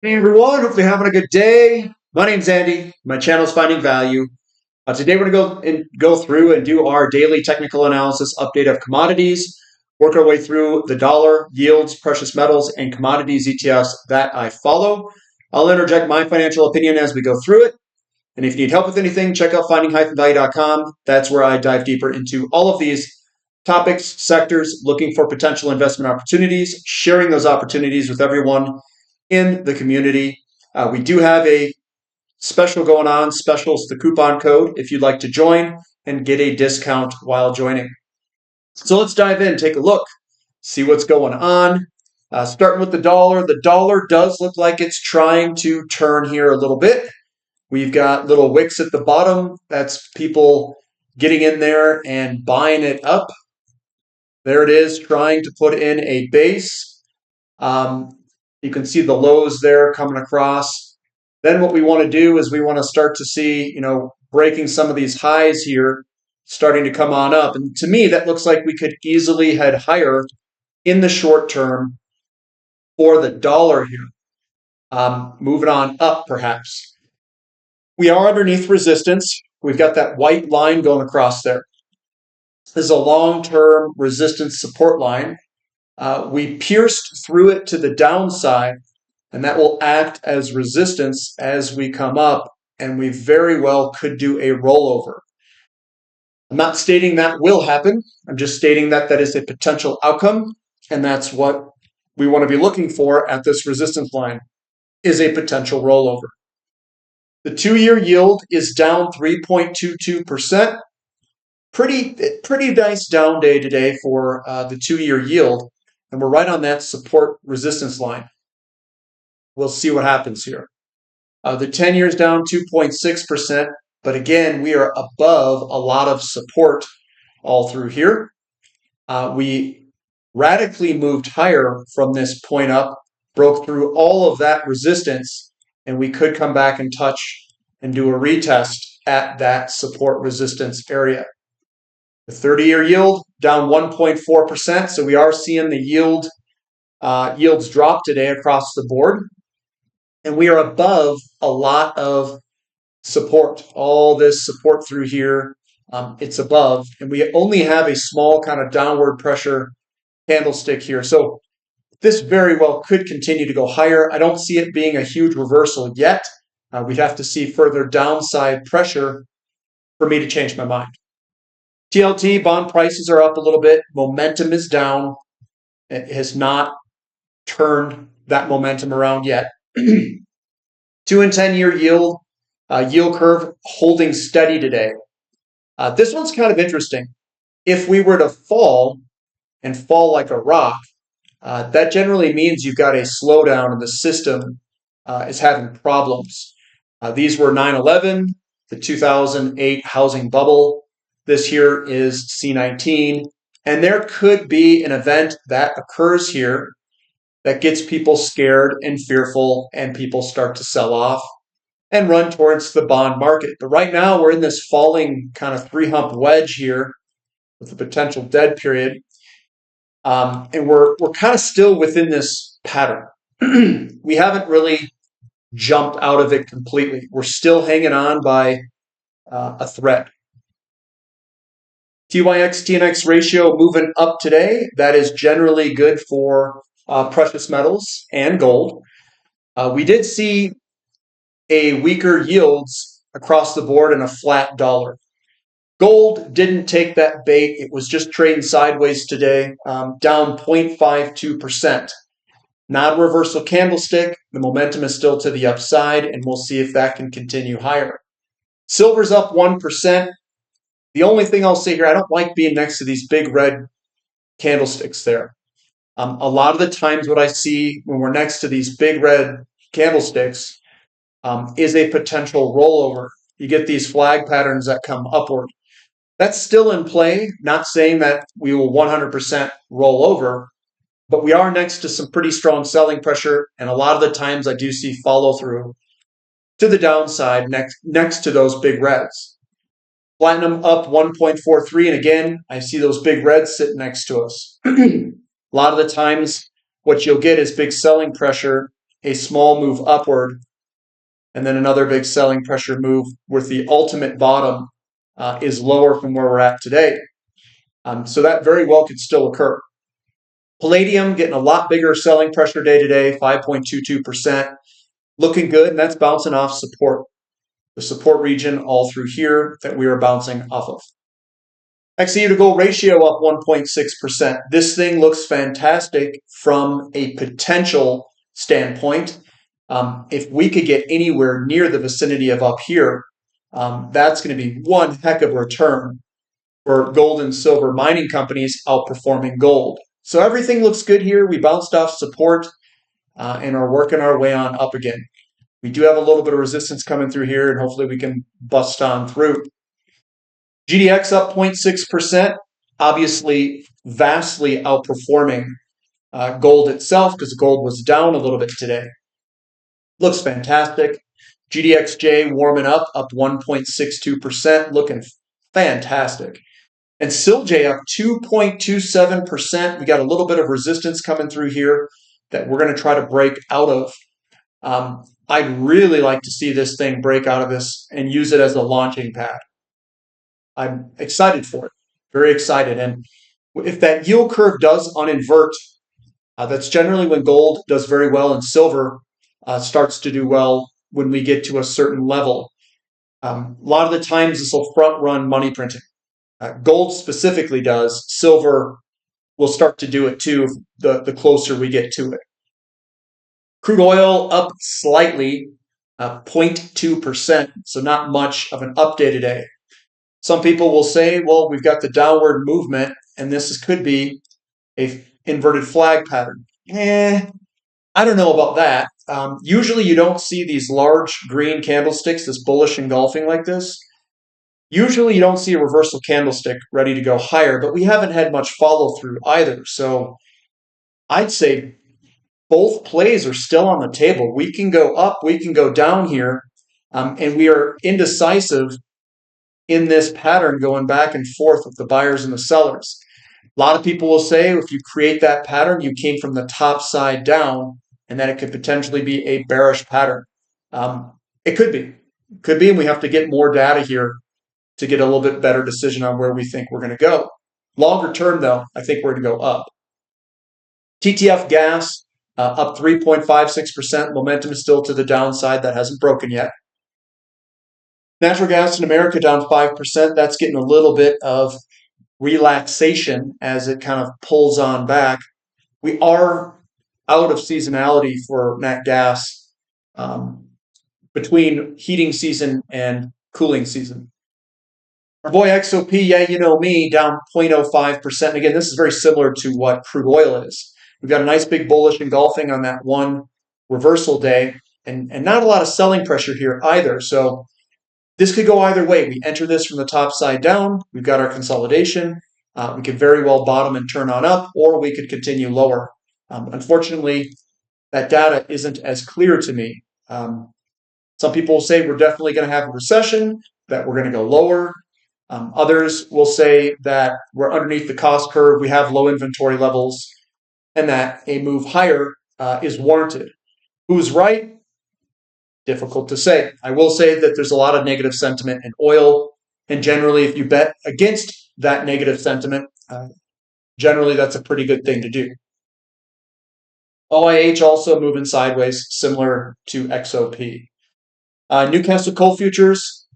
Hey everyone, hopefully you're having a good day. My name's Andy. My channel is Finding Value. Today we're going to go through and do our daily technical analysis update of commodities, work our way through the dollar, yields, precious metals, and commodities ETFs that I follow. I'll interject my financial opinion as we go through it. And if you need help with anything, check out finding-value.com. That's where I dive deeper into all of these topics, sectors, looking for potential investment opportunities, sharing those opportunities with everyone in the community. We do have a special going on. Specials the coupon code if you'd like to join and get a discount while joining. So let's dive in, take a look, see what's going on. Starting with the dollar. The dollar does look like it's trying to turn here a little bit. We've got little wicks at the bottom. That's people getting in there and buying it up. There it is, trying to put in a base. You can see the lows there coming across. Then what we want to do is we want to start to see, breaking some of these highs here, starting to come on up. And to me, that looks like we could easily head higher in the short term for the dollar here. Moving on up, perhaps. We are underneath resistance. We've got that white line going across there. This is a long-term resistance support line. We pierced through it to the downside, and that will act as resistance as we come up, and we very well could do a rollover. I'm not stating that will happen. I'm just stating that that is a potential outcome, and that's what we want to be looking for at this resistance line, is a potential rollover. The 2-year yield is down 3.22%. Pretty nice down day today for the 2-year yield, and we're right on that support resistance line. We'll see what happens here. The 10-year is down 2.6%, but again, we are above a lot of support all through here. We radically moved higher from this point up, broke through all of that resistance, and we could come back and touch and do a retest at that support resistance area. The 30-year yield down 1.4%, so we are seeing the yields drop today across the board. And we are above a lot of support. All this support through here, it's above. And we only have a small kind of downward pressure candlestick here. So this very well could continue to go higher. I don't see it being a huge reversal yet. We'd have to see further downside pressure for me to change my mind. TLT bond prices are up a little bit. Momentum is down. It has not turned that momentum around yet. 2 and 10-year yield curve holding steady today. This one's kind of interesting. If we were to fall and fall like a rock, that generally means you've got a slowdown and the system is having problems. These were 9/11, the 2008 housing bubble. This here is C19. And there could be an event that occurs here that gets people scared and fearful, and people start to sell off and run towards the bond market. But right now, we're in this falling kind of 3-hump wedge here with a potential dead period. And we're kind of still within this pattern. We haven't really jumped out of it completely. We're still hanging on by a thread. TYX-TNX ratio moving up today. That is generally good for precious metals and gold. We did see a weaker yields across the board and a flat dollar. Gold didn't take that bait. It was just trading sideways today, down 0.52%. Not a reversal candlestick. The momentum is still to the upside, and we'll see if that can continue higher. Silver's up 1%. The only thing I'll say here, I don't like being next to these big red candlesticks there. A lot of the times what I see when we're next to these big red candlesticks is a potential rollover. You get these flag patterns that come upward. That's still in play, not saying that we will 100% roll over, but we are next to some pretty strong selling pressure, and a lot of the times I do see follow through to the downside next to those big reds. Platinum up 1.43, and again, I see those big reds sitting next to us. A lot of the times, what you'll get is big selling pressure a small move upward, and then another big selling pressure move with the ultimate bottom is lower from where we're at today. So that very well could still occur. Palladium getting a lot bigger selling pressure day to day, 5.22%. Looking good, and that's bouncing off support. The support region all through here that we are bouncing off of. XE to gold ratio up 1.6%. This thing looks fantastic from a potential standpoint. If we could get anywhere near the vicinity of up here, that's going to be one heck of a return for gold and silver mining companies outperforming gold. So everything looks good here. We bounced off support and are working our way on up again. We do have a little bit of resistance coming through here, and hopefully we can bust on through. GDX up 0.6%, obviously vastly outperforming gold itself because gold was down a little bit today. Looks fantastic. GDXJ warming up 1.62%, looking fantastic. And SILJ up 2.27%. We got a little bit of resistance coming through here that we're going to try to break out of. I'd really like to see this thing break out of this and use it as a launching pad. I'm excited for it, very excited. And if that yield curve does uninvert, that's generally when gold does very well and silver starts to do well when we get to a certain level. A lot of the times this will front run money printing. Gold specifically does. Silver will start to do it too the closer we get to it. Crude oil up slightly, 0.2%, so not much of an update today. Some people will say, well, we've got the downward movement, and this could be a inverted flag pattern. I don't know about that. Usually you don't see these large green candlesticks, this bullish engulfing like this. Usually you don't see a reversal candlestick ready to go higher, but we haven't had much follow through either. So I'd say both plays are still on the table. We can go up, we can go down here, and we are indecisive in this pattern going back and forth with the buyers and the sellers. A lot of people will say if you create that pattern, you came from the top side down, and that it could potentially be a bearish pattern. It could be. Could be, and we have to get more data here to get a little bit better decision on where we think we're going to go. Longer term, though, I think we're going to go up. TTF gas up 3.56%. Momentum is still to the downside. That hasn't broken yet. Natural gas in America down 5%. That's getting a little bit of relaxation as it kind of pulls on back. We are out of seasonality for nat gas between heating season and cooling season. Our boy XOP, yeah, you know me, down 0.05%. Again, this is very similar to what crude oil is. We've got a nice big bullish engulfing on that one reversal day, and not a lot of selling pressure here either. So this could go either way. We enter this from the top side down. We've got our consolidation. We could very well bottom and turn on up, or we could continue lower. Unfortunately, that data isn't as clear to me. Some people will say we're definitely going to have a recession, that we're going to go lower. Others will say that we're underneath the cost curve, we have low inventory levels, and that a move higher is warranted. Who's right? Difficult to say. I will say that there's a lot of negative sentiment in oil, and generally if you bet against that negative sentiment, generally that's a pretty good thing to do. OIH also moving sideways, similar to XOP. Newcastle coal futures,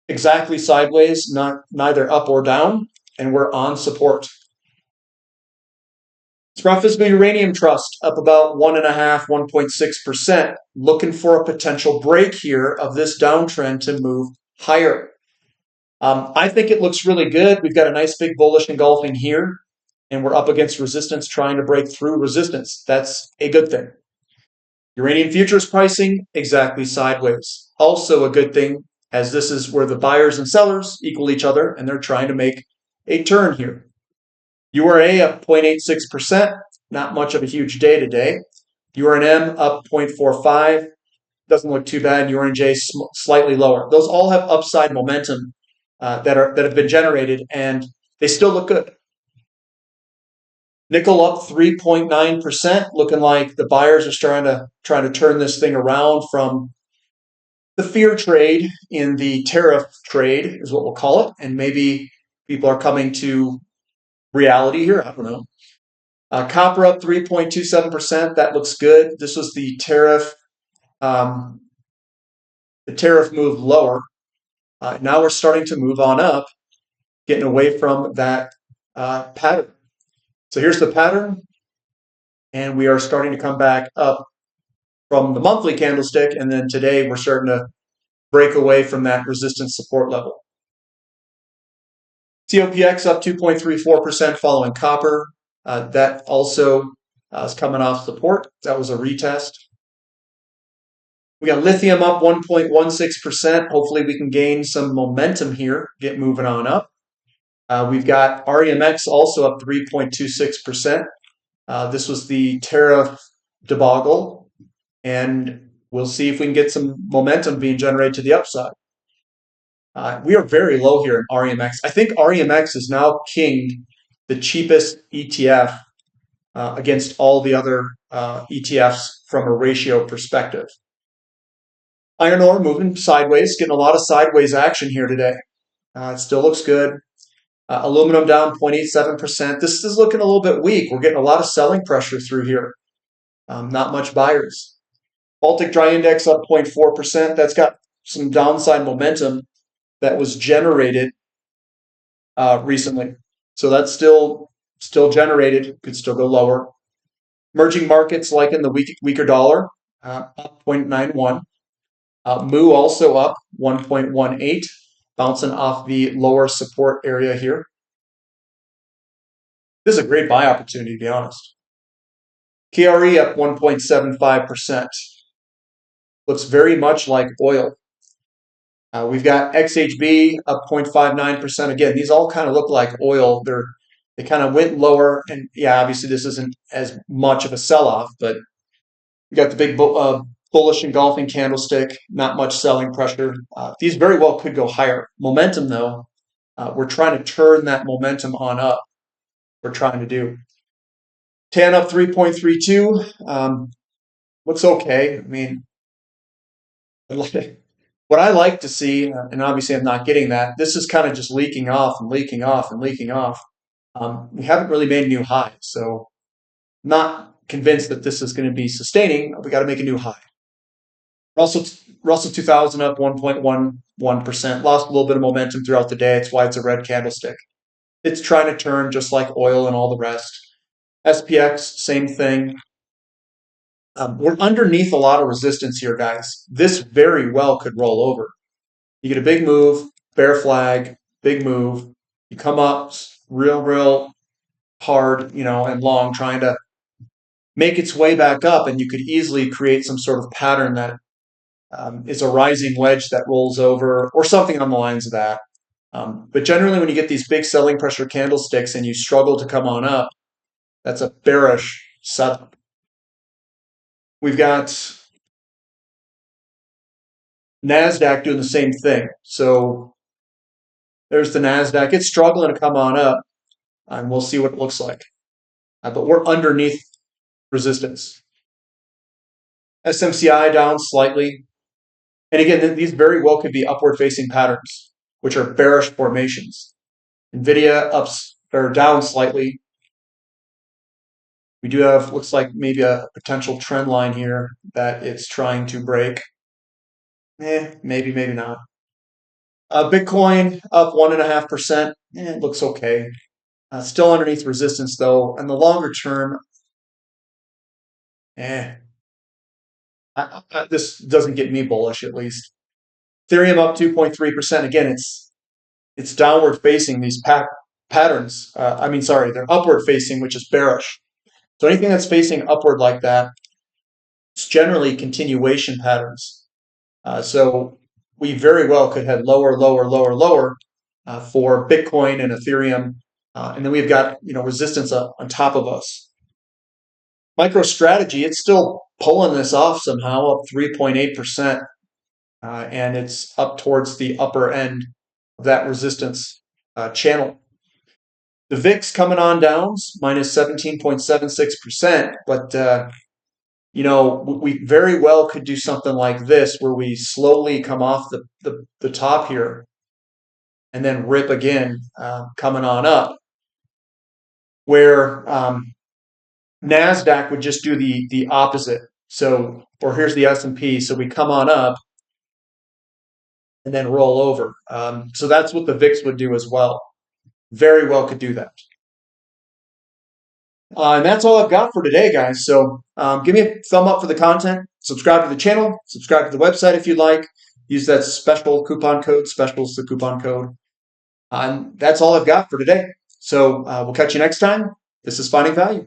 exactly sideways, neither up or down, and we're on support. Sprott Physical Uranium Trust up about 1.6%, looking for a potential break here of this downtrend to move higher. I think it looks really good. We've got a nice big bullish engulfing here, and we're up against resistance, trying to break through resistance. That's a good thing. Uranium futures pricing, exactly sideways. Also a good thing, as this is where the buyers and sellers equal each other, and they're trying to make a turn here. URA up 0.86%, not much of a huge day today. URNM up 0.45, doesn't look too bad. URNJ slightly lower. Those all have upside momentum that have been generated, and they still look good. Nickel up 3.9%, looking like the buyers are trying to turn this thing around from the fear trade in the tariff trade, is what we'll call it, and maybe people are coming to reality here. I don't know. Copper up 3.27%. That looks good. This was um, the tariff move lower. Now we're starting to move on up, getting away from that pattern. So here's the pattern, and we are starting to come back up from the monthly candlestick, and then today we're starting to break away from that resistance support level. COPX up 2.34% following copper. That also is coming off support. That was a retest. We got lithium up 1.16%. Hopefully we can gain some momentum here, get moving on up. We've got REMX also up 3.26%. This was the tariff debacle, and we'll see if we can get some momentum being generated to the upside. We are very low here in REMX. I think REMX is now kinged the cheapest ETF against all the other ETFs from a ratio perspective. Iron ore moving sideways, getting a lot of sideways action here today. It still looks good. Aluminum down 0.87%. This is looking a little bit weak. We're getting a lot of selling pressure through here. Not much buyers. Baltic Dry Index up 0.4%. That's got some downside momentum that was generated recently. So that's still generated. Could still go lower. Emerging markets like in the weaker dollar, up 0.91. MU also up 1.18, bouncing off the lower support area here. This is a great buy opportunity, to be honest. KRE up 1.75%. Looks very much like oil. We've got XHB up 0.59%. Again, these all kind of look like oil. They kind of went lower, and yeah, obviously this isn't as much of a sell-off, but we got the big bullish engulfing candlestick, not much selling pressure. These very well could go higher. Momentum, though, we're trying to turn that momentum on up. We're trying to do. TAN up 3.32. Looks okay. I mean, what I like to see, and obviously I'm not getting that, this is kind of just leaking off and leaking off and leaking off. We haven't really made a new high, so not convinced that this is going to be sustaining. We got to make a new high. Russell 2000 up 1.11%. Lost a little bit of momentum throughout the day. That's why it's a red candlestick. It's trying to turn just like oil and all the rest. SPX, same thing. We're underneath a lot of resistance here, guys. This very well could roll over. You get a big move, bear flag, big move. You come up real hard, and long, trying to make its way back up, and you could easily create some sort of pattern that is a rising wedge that rolls over, or something on the lines of that. But generally, when you get these big selling pressure candlesticks and you struggle to come on up, that's a bearish setup. We've got NASDAQ doing the same thing. So there's the NASDAQ. It's struggling to come on up, and we'll see what it looks like. But we're underneath resistance. SMCI down slightly. And again, these very well could be upward-facing patterns, which are bearish formations. NVIDIA ups or down slightly. We do have, looks like maybe a potential trend line here that it's trying to break. Maybe not. Bitcoin up 1.5%. It looks okay. Still underneath resistance though. And the longer term, this doesn't get me bullish at least. Ethereum up 2.3%. Again, it's downward facing these patterns. They're upward facing, which is bearish. So anything that's facing upward like that, it's generally continuation patterns. So we very well could head lower for Bitcoin and Ethereum. And then we've got resistance on top of us. MicroStrategy, it's still pulling this off somehow, up 3.8%. And it's up towards the upper end of that resistance channel. The VIX coming on down, minus 17.76%, but we very well could do something like this where we slowly come off the top here and then rip again, coming on up, where NASDAQ would just do the opposite. So, or here's the S&P. So we come on up and then roll over. So that's what the VIX would do as well. Very well could do that. And that's all I've got for today, guys. So give me a thumb up for the content. Subscribe to the channel. Subscribe to the website if you'd like. Use that special coupon code. Special is the coupon code. And that's all I've got for today. So we'll catch you next time. This is Finding Value.